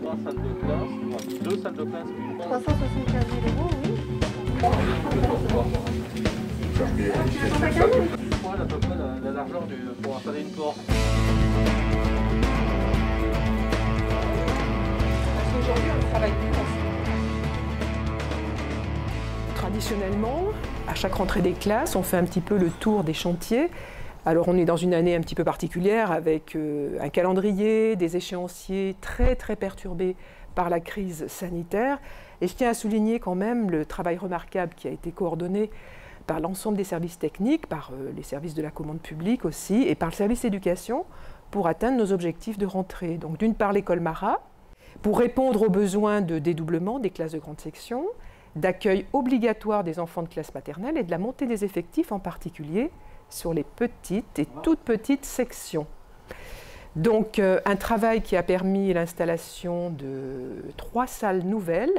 3 salles de classe, 2 salles de classe, 375 000 €, oui. Poil à peu près la largeur pour installer une porte. Parce qu'aujourd'hui, on travaille plus ensemble. Traditionnellement, à chaque rentrée des classes, on fait un petit peu le tour des chantiers. Alors on est dans une année un petit peu particulière avec un calendrier, des échéanciers très perturbés par la crise sanitaire. Et je tiens à souligner quand même le travail remarquable qui a été coordonné par l'ensemble des services techniques, par les services de la commande publique aussi, et par le service éducation pour atteindre nos objectifs de rentrée. Donc d'une part l'école Marat, pour répondre aux besoins de dédoublement des classes de grande section, d'accueil obligatoire des enfants de classe maternelle et de la montée des effectifs en particulier sur les petites et toutes petites sections. Donc un travail qui a permis l'installation de 3 salles nouvelles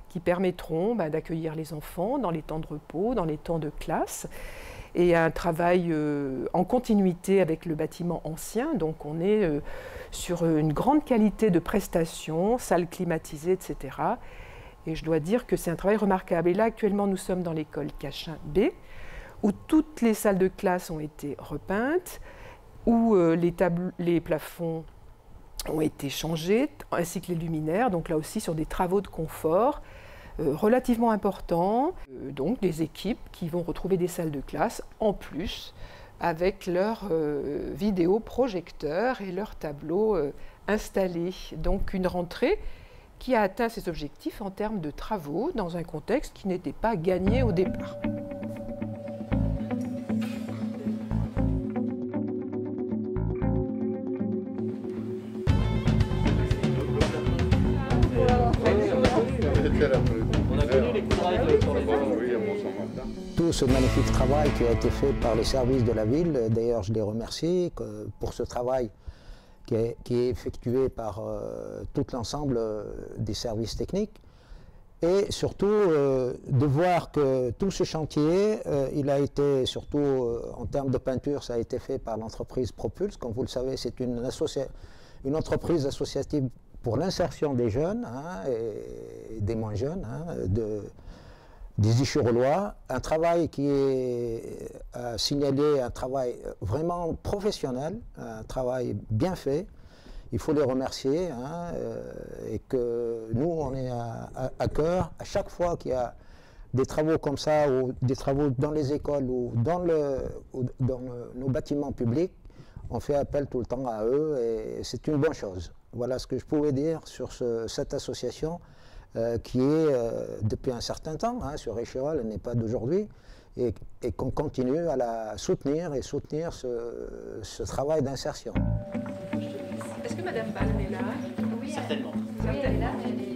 qui permettront d'accueillir les enfants dans les temps de repos, dans les temps de classe, et un travail en continuité avec le bâtiment ancien. Donc on est sur une grande qualité de prestations, salles climatisées, etc. Et je dois dire que c'est un travail remarquable. Et là, actuellement, nous sommes dans l'école Cachin B, où toutes les salles de classe ont été repeintes, où les plafonds ont été changés, ainsi que les luminaires. Donc là aussi, sur des travaux de confort relativement importants. Donc des équipes qui vont retrouver des salles de classe, en plus, avec leurs vidéoprojecteurs et leurs tableaux installés. Donc une rentrée qui a atteint ses objectifs en termes de travaux dans un contexte qui n'était pas gagné au départ. On a connu les coups de règle sur les Tout ce magnifique travail qui a été fait par les services de la ville, d'ailleurs je les remercie pour ce travail qui est effectué par tout l'ensemble des services techniques. Et surtout de voir que tout ce chantier, il a été, surtout en termes de peinture, ça a été fait par l'entreprise Propulse. Comme vous le savez, c'est une entreprise associative pour l'insertion des jeunes et des moins jeunes, des Ichurelois. Un travail qui est signalé, un travail vraiment professionnel, un travail bien fait. Il faut les remercier et que nous, on est à cœur. À chaque fois qu'il y a des travaux comme ça, ou des travaux dans les écoles ou dans nos bâtiments publics, on fait appel tout le temps à eux et c'est une bonne chose. Voilà ce que je pouvais dire sur cette association qui est depuis un certain temps sur Échirol, elle n'est pas d'aujourd'hui, et qu'on continue à la soutenir et soutenir ce travail d'insertion. Est-ce que Madame Balm est là? Certainement. Oui, elle est là, mais elle est...